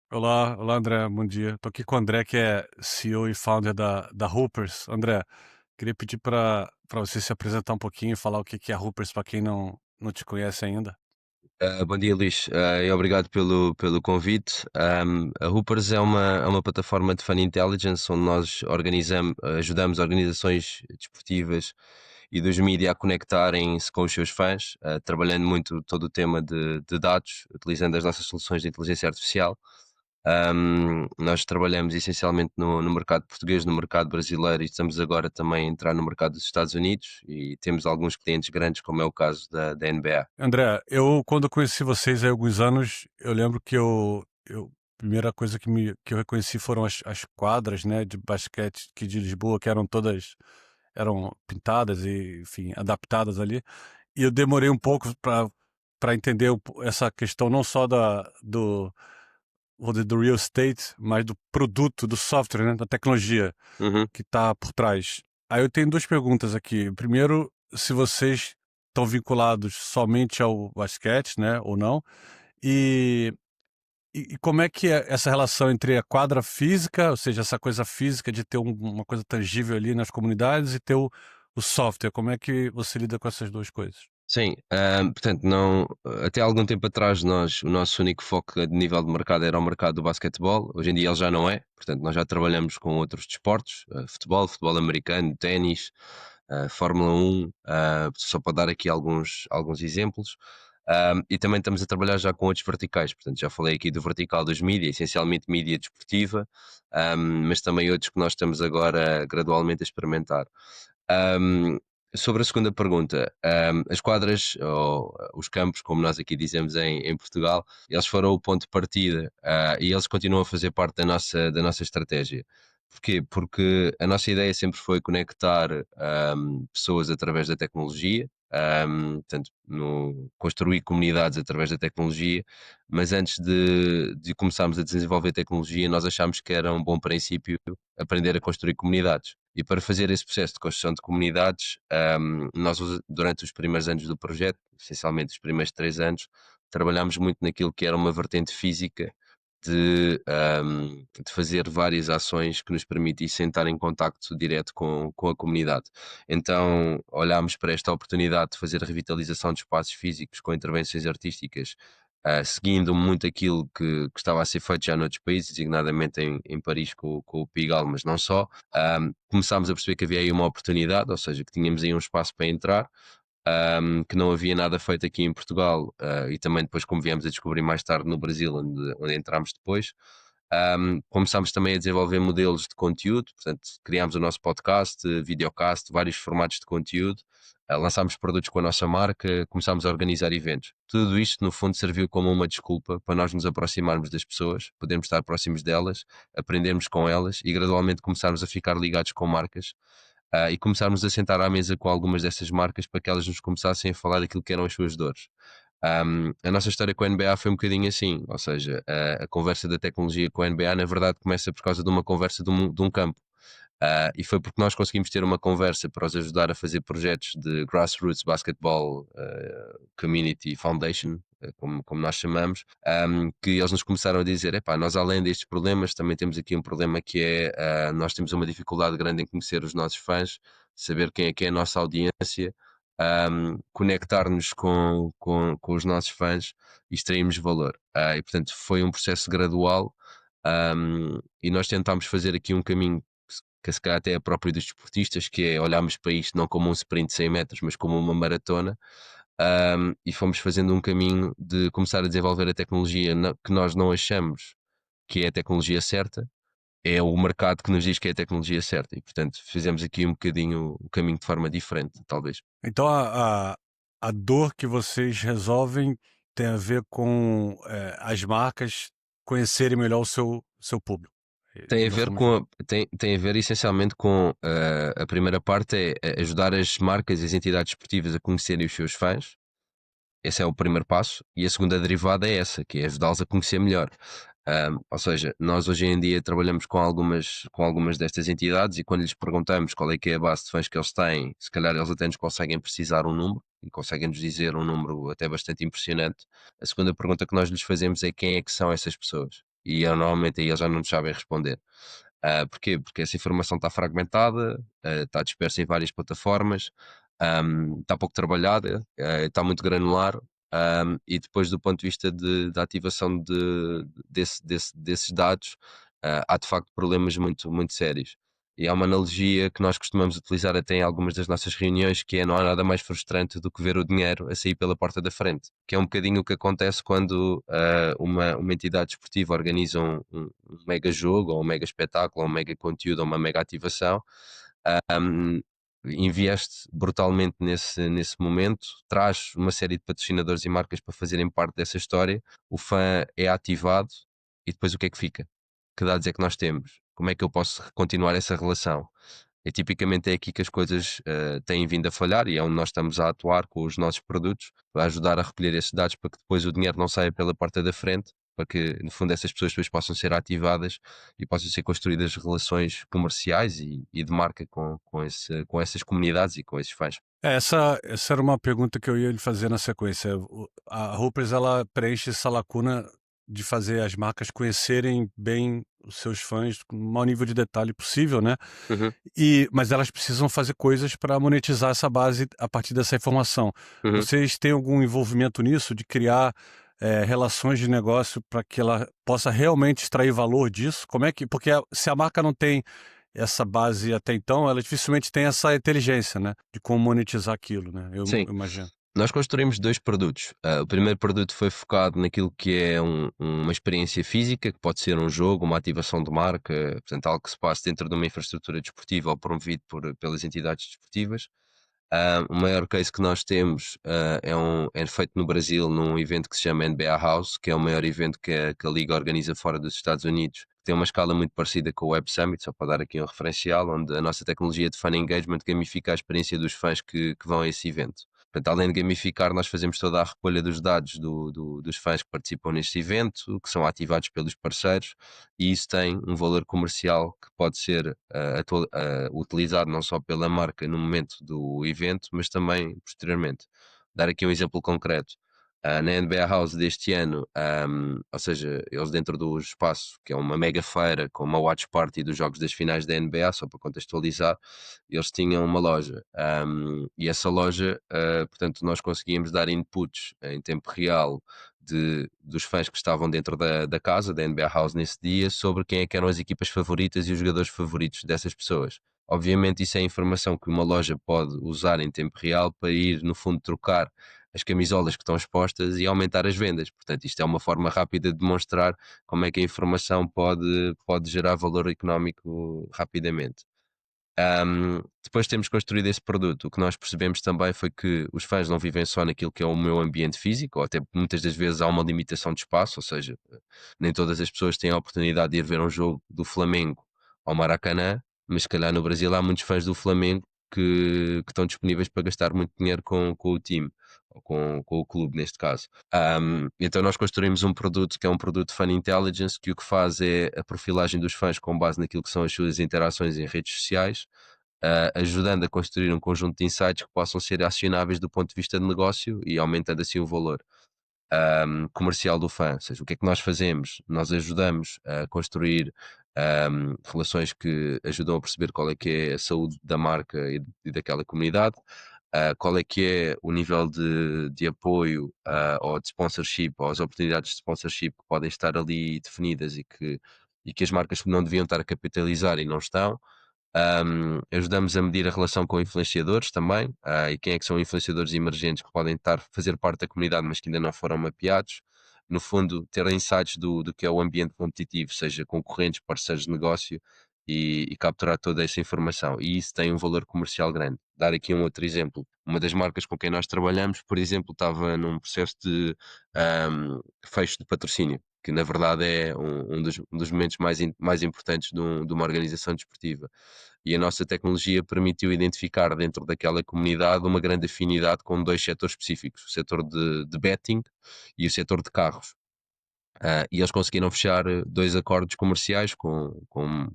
Olá, olá André, bom dia. Estou aqui com o André, que é CEO e founder da Hoopers. André, queria pedir para você se apresentar um pouquinho e falar o que que é a Hoopers para quem não te conhece ainda. Bom dia, Luís, e obrigado pelo convite. A Hoopers é uma plataforma de Fan Intelligence onde nós ajudamos organizações desportivas e dos mídia a conectarem-se com os seus fãs, trabalhando muito todo o tema de dados, utilizando as nossas soluções de inteligência artificial. Nós trabalhamos essencialmente no mercado português, no mercado brasileiro e estamos agora também a entrar no mercado dos Estados Unidos e temos alguns clientes grandes, como é o caso da NBA. André, eu quando conheci vocês há alguns anos, eu lembro que a primeira coisa que eu reconheci foram as quadras, né, de basquete que de Lisboa, que eram pintadas e, enfim, adaptadas ali. E eu demorei um pouco para entender essa questão não só vou dizer, do real estate, mas do produto, do software, né, da tecnologia Uhum. que está por trás. Aí eu tenho duas perguntas aqui. Primeiro, se vocês estão vinculados somente ao basquete, né, ou não, e, e como é que é essa relação entre a quadra física, ou seja, essa coisa física de ter uma coisa tangível ali nas comunidades e ter o software, como é que você lida com essas duas coisas? Sim, portanto, não, até algum tempo atrás o nosso único foco de nível de mercado era o mercado do basquetebol. Hoje em dia ele já não é, portanto, nós já trabalhamos com outros desportos, futebol americano, ténis, Fórmula 1, só para dar aqui alguns exemplos. E também estamos a trabalhar já com outros verticais, portanto, já falei aqui do vertical dos mídia, essencialmente mídia desportiva, mas também outros que nós estamos agora gradualmente a experimentar. Um, Sobre a segunda pergunta, as quadras ou os campos, como nós aqui dizemos em Portugal, eles foram o ponto de partida, e eles continuam a fazer parte da nossa estratégia. Porquê? Porque a nossa ideia sempre foi conectar pessoas através da tecnologia, portanto, construir comunidades através da tecnologia, mas antes de começarmos a desenvolver tecnologia, nós achámos que era um bom princípio aprender a construir comunidades. E para fazer esse processo de construção de comunidades, durante os primeiros anos do projeto, essencialmente os primeiros 3 anos, trabalhámos muito naquilo que era uma vertente física de fazer várias ações que nos permitissem estar em contacto direto com a comunidade. Então olhámos para esta oportunidade de fazer a revitalização de espaços físicos com intervenções artísticas, seguindo muito aquilo que estava a ser feito já noutros países, designadamente em Paris com o Pigalle, mas não só. Começámos a perceber que havia aí uma oportunidade, ou seja, que tínhamos aí um espaço para entrar, que não havia nada feito aqui em Portugal, e também depois, como viemos a descobrir mais tarde no Brasil, onde entramos depois. Começámos também a desenvolver modelos de conteúdo, portanto, criámos o nosso podcast, videocast, vários formatos de conteúdo, lançámos produtos com a nossa marca, começámos a organizar eventos. Tudo isto, no fundo, serviu como uma desculpa para nós nos aproximarmos das pessoas, podermos estar próximos delas, aprendermos com elas e gradualmente começarmos a ficar ligados com marcas, e começarmos a sentar à mesa com algumas dessas marcas para que elas nos começassem a falar daquilo que eram as suas dores. A nossa história com a NBA foi um bocadinho assim, ou seja, a conversa da tecnologia com a NBA na verdade começa por causa de uma conversa de um campo. E foi porque nós conseguimos ter uma conversa para os ajudar a fazer projetos de Grassroots Basketball Community Foundation, como nós chamamos, que eles nos começaram a dizer: epá, nós além destes problemas também temos aqui um problema que é, nós temos uma dificuldade grande em conhecer os nossos fãs, saber quem é que é a nossa audiência, conectar-nos com os nossos fãs e extrairmos valor. E portanto foi um processo gradual, e nós tentámos fazer aqui um caminho que se calhar até é próprio dos desportistas, que é olharmos para isto não como um sprint de 100 metros, mas como uma maratona, e fomos fazendo um caminho de começar a desenvolver a tecnologia que nós não achamos que é a tecnologia certa, é o mercado que nos diz que é a tecnologia certa, e portanto fizemos aqui um bocadinho o caminho de forma diferente, talvez. Então a dor que vocês resolvem tem a ver com as marcas conhecerem melhor o seu público. Tem De a uma ver forma geral. tem a ver essencialmente com a primeira parte é ajudar as marcas e as entidades esportivas a conhecerem os seus fãs. Esse é o primeiro passo, e a segunda derivada é essa, que é ajudá-los a conhecer melhor. Ou seja, nós hoje em dia trabalhamos com algumas destas entidades, e quando lhes perguntamos qual é que é a base de fãs que eles têm, se calhar eles até nos conseguem precisar um número, e conseguem nos dizer um número até bastante impressionante. A segunda pergunta que nós lhes fazemos é quem é que são essas pessoas. e normalmente aí eles já não nos sabem responder. Porquê? Porque essa informação está fragmentada, está dispersa em várias plataformas, está pouco trabalhada, está muito granular. E depois, do ponto de vista da ativação desses dados, há de facto problemas muito, muito sérios. E há uma analogia que nós costumamos utilizar até em algumas das nossas reuniões, que é: não há nada mais frustrante do que ver o dinheiro a sair pela porta da frente, que é um bocadinho o que acontece quando uma entidade desportiva organiza um mega jogo, ou um mega espetáculo, ou um mega conteúdo, ou uma mega ativação. um, Investe brutalmente nesse momento, traz uma série de patrocinadores e marcas para fazerem parte dessa história, o fã é ativado, e depois o que é que fica? Que dados é que nós temos? Como é que eu posso continuar essa relação? E tipicamente é aqui que as coisas têm vindo a falhar, e é onde nós estamos a atuar com os nossos produtos, para ajudar a recolher esses dados, para que depois o dinheiro não saia pela porta da frente, para que no fundo essas pessoas depois possam ser ativadas e possam ser construídas relações comerciais e de marca com essas comunidades e com esses fãs. Essa era uma pergunta que eu ia lhe fazer na sequência. A Hoopers, ela preenche essa lacuna de fazer as marcas conhecerem bem os seus fãs com o maior nível de detalhe possível, né? Uhum, Mas elas precisam fazer coisas para monetizar essa base a partir dessa informação. uhum. Vocês têm algum envolvimento nisso, de criar relações de negócio para que ela possa realmente extrair valor disso? Como é que, porque se a marca não tem essa base até então, ela dificilmente tem essa inteligência, né, de como monetizar aquilo, né? Eu Sim, imagino. nós construímos dois produtos. O primeiro produto foi focado naquilo que é uma experiência física, que pode ser um jogo, uma ativação de marca, portanto, algo que se passe dentro de uma infraestrutura desportiva ou promovido pelas entidades desportivas. O maior case que nós temos é feito no Brasil, num evento que se chama NBA House, que é o maior evento que a Liga organiza fora dos Estados Unidos. Tem uma escala muito parecida com o Web Summit, só para dar aqui um referencial, onde a nossa tecnologia de fan engagement gamifica a experiência dos fãs que vão a esse evento. Portanto, além de gamificar, nós fazemos toda a recolha dos dados dos fãs que participam neste evento, que são ativados pelos parceiros, e isso tem um valor comercial que pode ser utilizado não só pela marca no momento do evento, mas também posteriormente. Dar aqui um exemplo concreto. Na NBA House deste ano, ou seja, eles dentro do espaço, que é uma mega feira com uma watch party dos jogos das finais da NBA, só para contextualizar, eles tinham uma loja. E essa loja, portanto, nós conseguíamos dar inputs em tempo real dos fãs que estavam dentro da casa, da NBA House nesse dia, sobre quem é que eram as equipas favoritas e os jogadores favoritos dessas pessoas. Obviamente isso é informação que uma loja pode usar em tempo real para ir, no fundo, trocar as camisolas que estão expostas e aumentar as vendas. Portanto, isto é uma forma rápida de demonstrar como é que a informação pode gerar valor económico rapidamente. Depois temos construído esse produto. O que nós percebemos também foi que os fãs não vivem só naquilo que é o meu ambiente físico, ou até muitas das vezes há uma limitação de espaço, ou seja, nem todas as pessoas têm a oportunidade de ir ver um jogo do Flamengo ao Maracanã, mas se calhar no Brasil há muitos fãs do Flamengo que estão disponíveis para gastar muito dinheiro com o time, ou com o clube neste caso. Então nós construímos um produto que é um produto de Fan Intelligence, que o que faz é a profilagem dos fãs com base naquilo que são as suas interações em redes sociais, ajudando a construir um conjunto de insights que possam ser acionáveis do ponto de vista de negócio e aumentando assim o valor comercial do fã. Ou seja, o que é que nós fazemos? Nós ajudamos a construir relações que ajudam a perceber qual é que é a saúde da marca e daquela comunidade, qual é que é o nível de apoio ou de sponsorship, ou as oportunidades de sponsorship que podem estar ali definidas e que as marcas não deviam estar a capitalizar e não estão. Ajudamos a medir a relação com influenciadores também, e quem é que são influenciadores emergentes que podem fazer parte da comunidade, mas que ainda não foram mapeados. No fundo, ter insights do que é o ambiente competitivo, seja concorrentes, parceiros de negócio, e capturar toda essa informação. E isso tem um valor comercial grande. Dar aqui um outro exemplo. Uma das marcas com quem nós trabalhamos, por exemplo, estava num processo de fecho de patrocínio, que na verdade é um dos momentos mais importantes de uma organização desportiva. E a nossa tecnologia permitiu identificar dentro daquela comunidade uma grande afinidade com dois setores específicos: o setor de betting e o setor de carros. E eles conseguiram fechar dois acordos comerciais com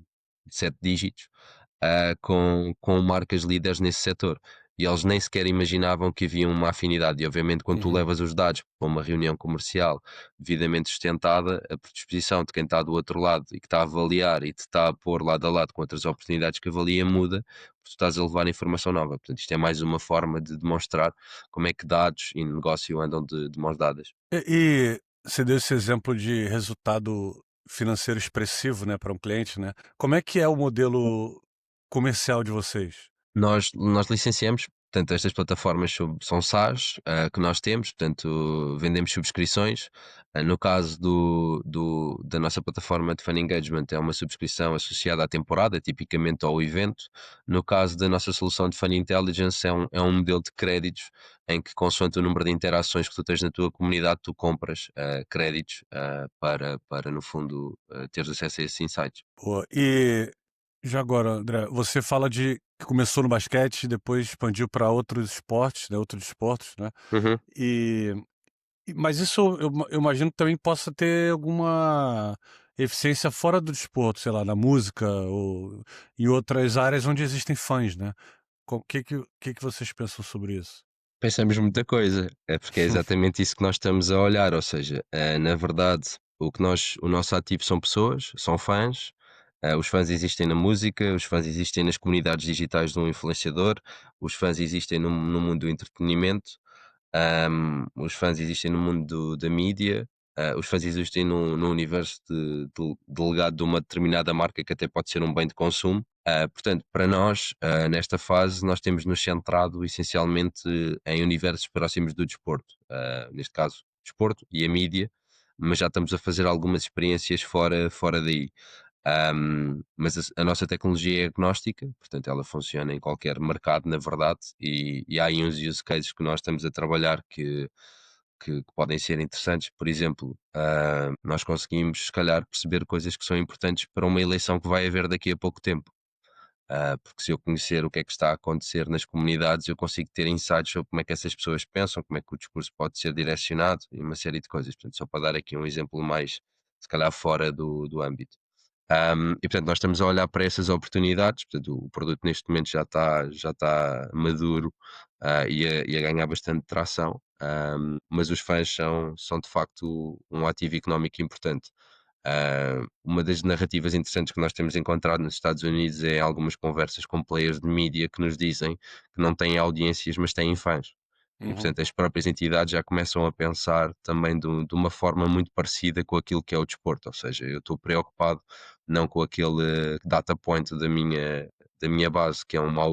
7 dígitos, com marcas líderes nesse setor. e eles nem sequer imaginavam que havia uma afinidade. E obviamente, quando tu Uhum. levas os dados para uma reunião comercial devidamente sustentada, a predisposição de quem está do outro lado e que está a avaliar e te está a pôr lado a lado com outras oportunidades que avalia muda, porque tu estás a levar informação nova. Portanto, isto é mais uma forma de demonstrar como é que dados e negócio andam de mãos dadas. E você deu esse exemplo de resultado financeiro expressivo, né, para um cliente, né. Como é que é o modelo comercial de vocês? Nós licenciamos, portanto, estas plataformas são SaaS, que nós temos, portanto, vendemos subscrições. No caso da nossa plataforma de Fan Engagement, é uma subscrição associada à temporada, tipicamente ao evento. No caso da nossa solução de Fan Intelligence, é um modelo de créditos em que, consoante o número de interações que tu tens na tua comunidade, tu compras créditos para, no fundo, teres acesso a esses insights. Boa. E já agora, André, você fala de que começou no basquete e depois expandiu para outros esportes, né, outros esportes, né. Uhum. E mas isso eu imagino que também possa ter alguma eficiência fora do desporto, sei lá, na música ou em outras áreas onde existem fãs, né. O que que vocês pensam sobre isso? Pensamos muita coisa, é porque é exatamente isso que nós estamos a olhar, ou seja, na verdade, o nosso ativo são pessoas, são fãs, os fãs existem na música, os fãs existem nas comunidades digitais de um influenciador, os fãs existem no mundo do entretenimento, os fãs existem no mundo da mídia, os fãs existem no universo de legado de uma determinada marca que até pode ser um bem de consumo. Portanto, para nós, nesta fase, nós temos nos centrado essencialmente em universos próximos do desporto, neste caso, desporto e a mídia, mas já estamos a fazer algumas experiências fora daí. Mas a nossa tecnologia é agnóstica, portanto, ela funciona em qualquer mercado, na verdade, e há aí uns use cases que nós estamos a trabalhar que podem ser interessantes. Por exemplo, nós conseguimos, se calhar, perceber coisas que são importantes para uma eleição que vai haver daqui a pouco tempo. Porque se eu conhecer o que é que está a acontecer nas comunidades, eu consigo ter insights sobre como é que essas pessoas pensam, como é que o discurso pode ser direcionado e uma série de coisas. Portanto, só para dar aqui um exemplo mais, se calhar, fora do âmbito. E portanto, nós estamos a olhar para essas oportunidades, portanto, o produto neste momento já está maduro, e a ganhar bastante tração, mas os fãs são de facto um ativo económico importante. Uma das narrativas interessantes que nós temos encontrado nos Estados Unidos é algumas conversas com players de mídia que nos dizem que não têm audiências, mas têm fãs. E, Uhum. portanto, as próprias entidades já começam a pensar também de uma forma muito parecida com aquilo que é o desporto. Ou seja, eu estou preocupado não com aquele data point da minha base, que é uma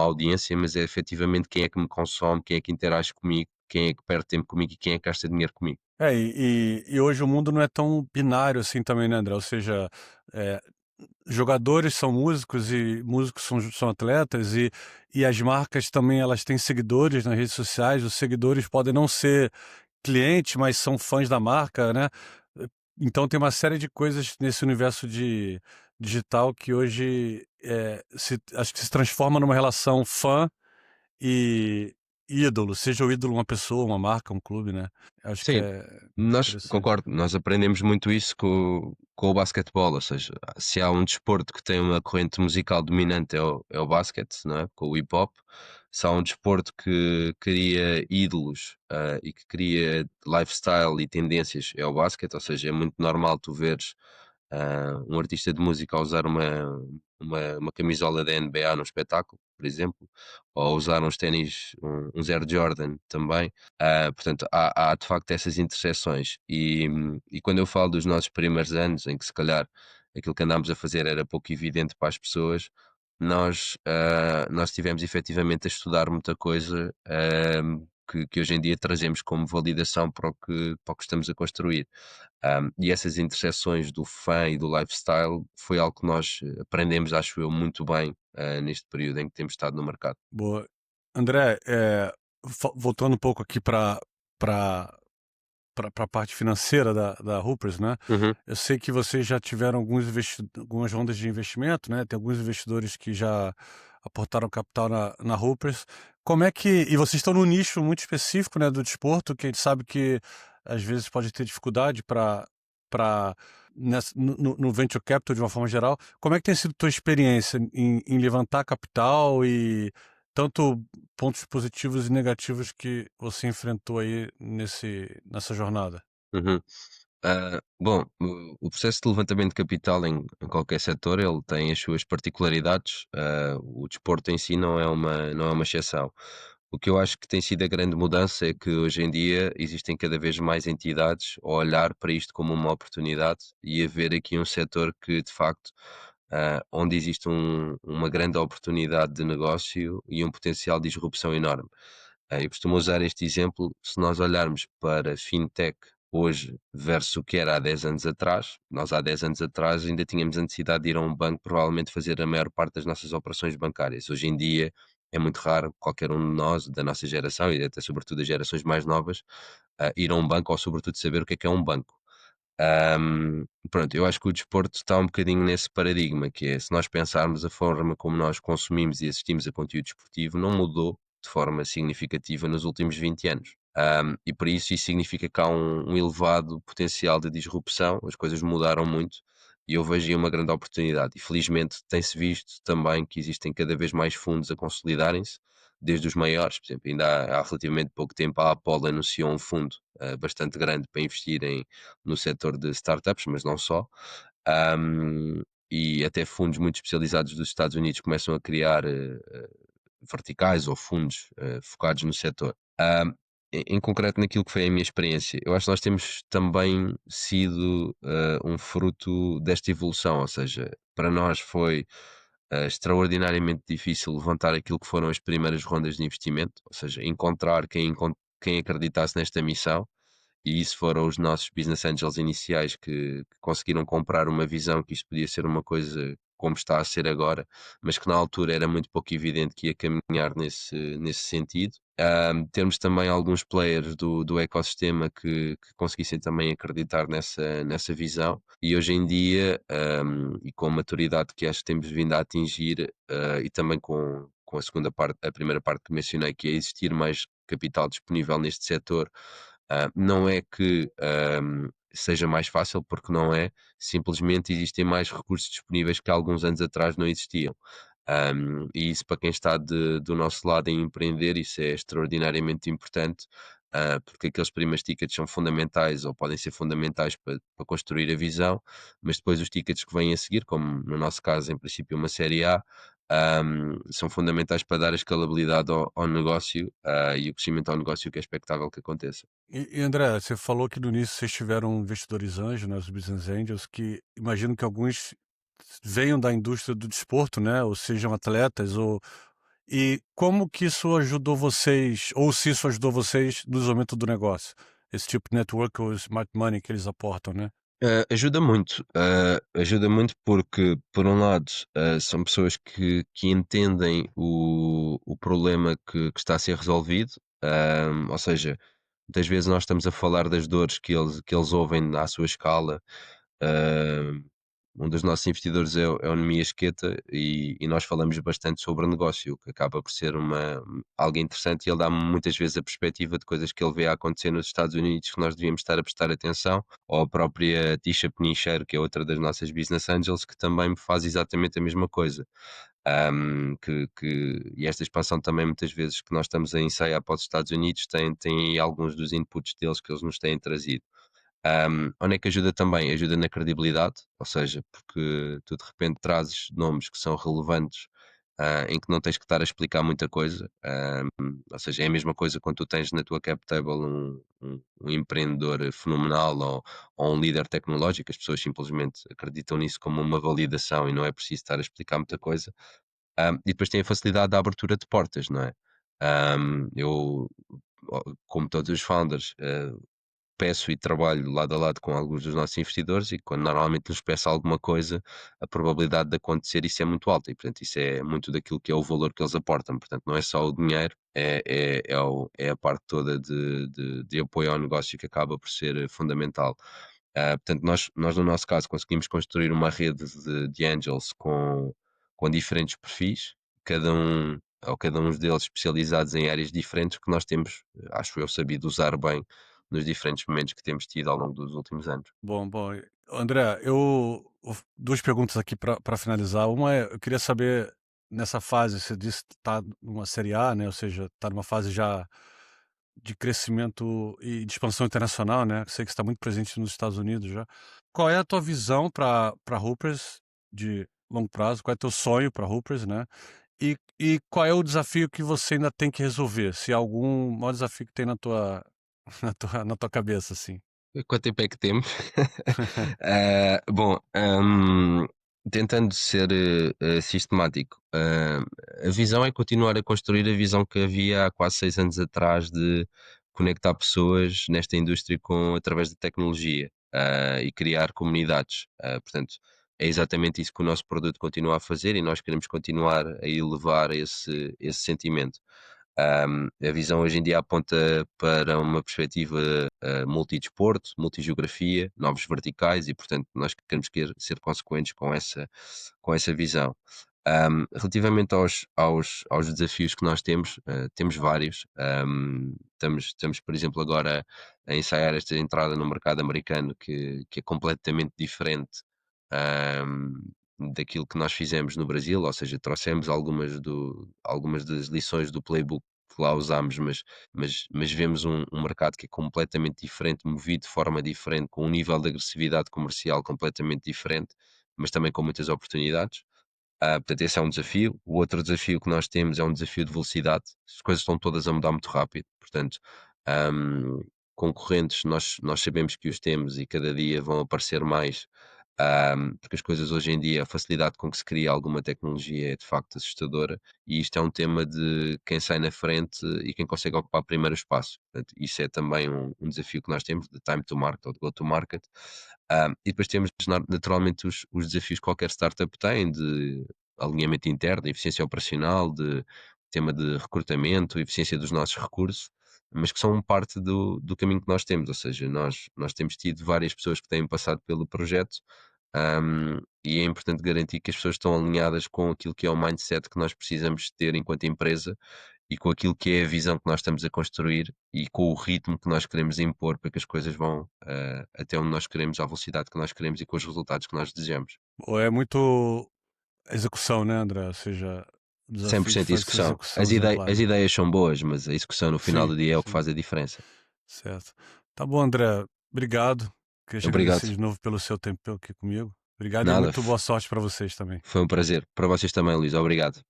audiência, mas é efetivamente quem é que me consome, quem é que interage comigo, quem é que perde tempo comigo e quem é que gasta dinheiro comigo. É, e hoje o mundo não é tão binário assim também, né, André? Ou seja, eh, jogadores são músicos e músicos são atletas e as marcas também elas têm seguidores nas redes sociais, os seguidores podem não ser clientes, mas são fãs da marca, né. Então tem uma série de coisas nesse universo de digital que hoje, acho que se transforma numa relação fã e ídolo, seja o ídolo uma pessoa, uma marca, um clube, né. Acho que Sim, é nós interessante. concordo, nós aprendemos muito isso com o basquetebol, ou seja, se há um desporto que tem uma corrente musical dominante é o basquete, não é? Com o hip hop. Se há um desporto que cria ídolos, e que cria lifestyle e tendências é o basquete, ou seja, é muito normal tu veres um artista de música a usar uma camisola da NBA num espetáculo, por exemplo, ou usar uns ténis, uns Air Jordan também. Portanto, há de facto essas interseções. E quando eu falo dos nossos primeiros anos, em que se calhar aquilo que andámos a fazer era pouco evidente para as pessoas, nós tivemos efetivamente a estudar muita coisa, que hoje em dia trazemos como validação para o que estamos a construir. E essas interseções do fã e do lifestyle foi algo que nós aprendemos, acho eu, muito bem, neste período em que temos estado no mercado. Boa. André, voltando um pouco aqui para para a parte financeira da Hoopers, né, Uhum. eu sei que vocês já tiveram algumas rondas de investimento, né, tem alguns investidores que já aportaram capital na Hoopers. Como é que e vocês estão num nicho muito específico, né, do desporto, que a gente sabe que às vezes pode ter dificuldade para no venture capital de uma forma geral. Como é que tem sido tua experiência em levantar capital e tanto pontos positivos e negativos que você enfrentou aí nessa jornada? Uhum. Bom, o processo de levantamento de capital em qualquer setor, ele tem as suas particularidades. O desporto em si não é uma exceção. O que eu acho que tem sido a grande mudança é que hoje em dia existem cada vez mais entidades a olhar para isto como uma oportunidade e a ver aqui um setor que, de facto, onde existe uma grande oportunidade de negócio e um potencial de disrupção enorme. Eu costumo usar este exemplo, se nós olharmos para fintech hoje versus o que era há 10 anos atrás, nós há 10 anos atrás ainda tínhamos a necessidade de ir a um banco, provavelmente fazer a maior parte das nossas operações bancárias. Hoje em dia é muito raro qualquer um de nós, da nossa geração e até sobretudo das gerações mais novas, ir a um banco ou sobretudo saber o que é um banco. Pronto, eu acho que o desporto está um bocadinho nesse paradigma, que é, se nós pensarmos a forma como nós consumimos e assistimos a conteúdo desportivo, não mudou de forma significativa nos últimos 20 anos. E por isso significa que há um elevado potencial de disrupção, as coisas mudaram muito e eu vejo aí uma grande oportunidade. E felizmente tem-se visto também que existem cada vez mais fundos a consolidarem-se, desde os maiores, por exemplo, ainda há relativamente pouco tempo a Apple anunciou um fundo bastante grande para investir no setor de startups, mas não só. Um, e até fundos muito especializados dos Estados Unidos começam a criar verticais ou fundos focados no setor. Em concreto, naquilo que foi a minha experiência, eu acho que nós temos também sido um fruto desta evolução, ou seja, para nós foi extraordinariamente difícil levantar aquilo que foram as primeiras rondas de investimento, ou seja, encontrar quem acreditasse nesta missão, e isso foram os nossos business angels iniciais que conseguiram comprar uma visão que isto podia ser uma coisa como está a ser agora, mas que na altura era muito pouco evidente que ia caminhar nesse sentido. Termos também alguns players do ecossistema que conseguissem também acreditar nessa visão, e hoje em dia, e com a maturidade que acho que temos vindo a atingir, e também com a segunda parte, a primeira parte que mencionei, que é existir mais capital disponível neste setor. Não é que seja mais fácil, porque não é, simplesmente existem mais recursos disponíveis que há alguns anos atrás não existiam. E isso para quem está do nosso lado em empreender, isso é extraordinariamente importante, porque aqueles primeiros tickets são fundamentais ou podem ser fundamentais para construir a visão, mas depois os tickets que vêm a seguir, como no nosso caso, em princípio, uma série A, são fundamentais para dar a escalabilidade ao negócio, e o crescimento ao negócio que é expectável que aconteça. E André, você falou que no início vocês tiveram investidores anjos, né, os business angels, que imagino que alguns venham da indústria do desporto, né, ou sejam atletas, e como que isso ajudou vocês, ou se isso ajudou vocês no desenvolvimento do negócio? Esse tipo de network ou smart money que eles aportam, né? Ajuda muito porque, por um lado, são pessoas que entendem o problema que está a ser resolvido, ou seja, muitas vezes nós estamos a falar das dores que eles ouvem à sua escala. ah, um dos nossos investidores é o Nemias Esqueta e nós falamos bastante sobre negócio, o que acaba por ser algo interessante, e ele dá-me muitas vezes a perspectiva de coisas que ele vê a acontecer nos Estados Unidos que nós devíamos estar a prestar atenção, ou a própria Tisha Penicheiro, que é outra das nossas business angels, que também me faz exatamente a mesma coisa. E esta expansão também muitas vezes que nós estamos a ensaiar para os Estados Unidos tem aí alguns dos inputs deles que eles nos têm trazido. Onde é que ajuda também? Ajuda na credibilidade, ou seja, porque tu de repente trazes nomes que são relevantes, em que não tens que estar a explicar muita coisa. Ou seja, é a mesma coisa quando tu tens na tua cap table um empreendedor fenomenal, ou um líder tecnológico, as pessoas simplesmente acreditam nisso como uma validação e não é preciso estar a explicar muita coisa. E depois tem a facilidade da abertura de portas, não é? Eu, como todos os founders, peço e trabalho lado a lado com alguns dos nossos investidores, e quando normalmente lhes peço alguma coisa, a probabilidade de acontecer isso é muito alta, e portanto isso é muito daquilo que é o valor que eles aportam. Portanto, não é só o dinheiro, é a parte toda de apoio ao negócio que acaba por ser fundamental. Portanto, nós no nosso caso conseguimos construir uma rede de angels com diferentes perfis, cada um deles especializados em áreas diferentes, que nós temos, acho eu, sabido usar bem nos diferentes momentos que temos tido ao longo dos últimos anos. Bom, André, eu 2 perguntas aqui para finalizar. Uma é, eu queria saber nessa fase, você disse que tá numa série A, né, ou seja, tá numa fase já de crescimento e de expansão internacional, né, sei que você tá muito presente nos Estados Unidos já. Qual é a tua visão para Hoopers de longo prazo? Qual é o teu sonho para Hoopers, né? E qual é o desafio que você ainda tem que resolver? Se há algum maior desafio que tem na tua na tua cabeça, assim? Quanto tempo é que temos? Bom, tentando ser sistemático, a visão é continuar a construir a visão que havia há quase 6 anos atrás de conectar pessoas nesta indústria através da tecnologia e criar comunidades. Portanto, é exatamente isso que o nosso produto continua a fazer e nós queremos continuar a elevar esse sentimento. A visão hoje em dia aponta para uma perspectiva multidesporto, multigeografia, novos verticais e, portanto, nós queremos ser consequentes com essa visão. Relativamente aos desafios que nós temos, temos vários. Estamos, por exemplo, agora a ensaiar esta entrada no mercado americano que é completamente diferente daquilo que nós fizemos no Brasil, ou seja, trouxemos algumas das lições do playbook que lá usámos, mas vemos um mercado que é completamente diferente, movido de forma diferente, com um nível de agressividade comercial completamente diferente, mas também com muitas oportunidades. Portanto, esse é um desafio. O outro desafio que nós temos é um desafio de velocidade. As coisas estão todas a mudar muito rápido, portanto, ahm, concorrentes nós sabemos que os temos e cada dia vão aparecer mais, porque as coisas hoje em dia, a facilidade com que se cria alguma tecnologia é de facto assustadora, e isto é um tema de quem sai na frente e quem consegue ocupar primeiro o espaço. Portanto, isso é também um desafio que nós temos de time to market ou de go to market. E depois temos naturalmente os desafios que qualquer startup tem de alinhamento interno, eficiência operacional, de tema de recrutamento, eficiência dos nossos recursos, mas que são parte do caminho que nós temos, ou seja, nós temos tido várias pessoas que têm passado pelo projeto, e é importante garantir que as pessoas estão alinhadas com aquilo que é o mindset que nós precisamos ter enquanto empresa e com aquilo que é a visão que nós estamos a construir e com o ritmo que nós queremos impor para que as coisas vão até onde nós queremos, à velocidade que nós queremos e com os resultados que nós desejamos. Ou é muito execução, né, André? Ou seja, o desafio de 100% fazer essa execução. execução exemplar, As né? ideias são boas, mas a execução no final Sim, do dia é o que sim, faz a diferença. certo. Tá bom, André, obrigado. Queria te agradecer Obrigado. de novo pelo seu tempo aqui comigo. Obrigado e Nada, muito boa sorte para vocês também. foi um prazer. Para vocês também, Luís. Obrigado.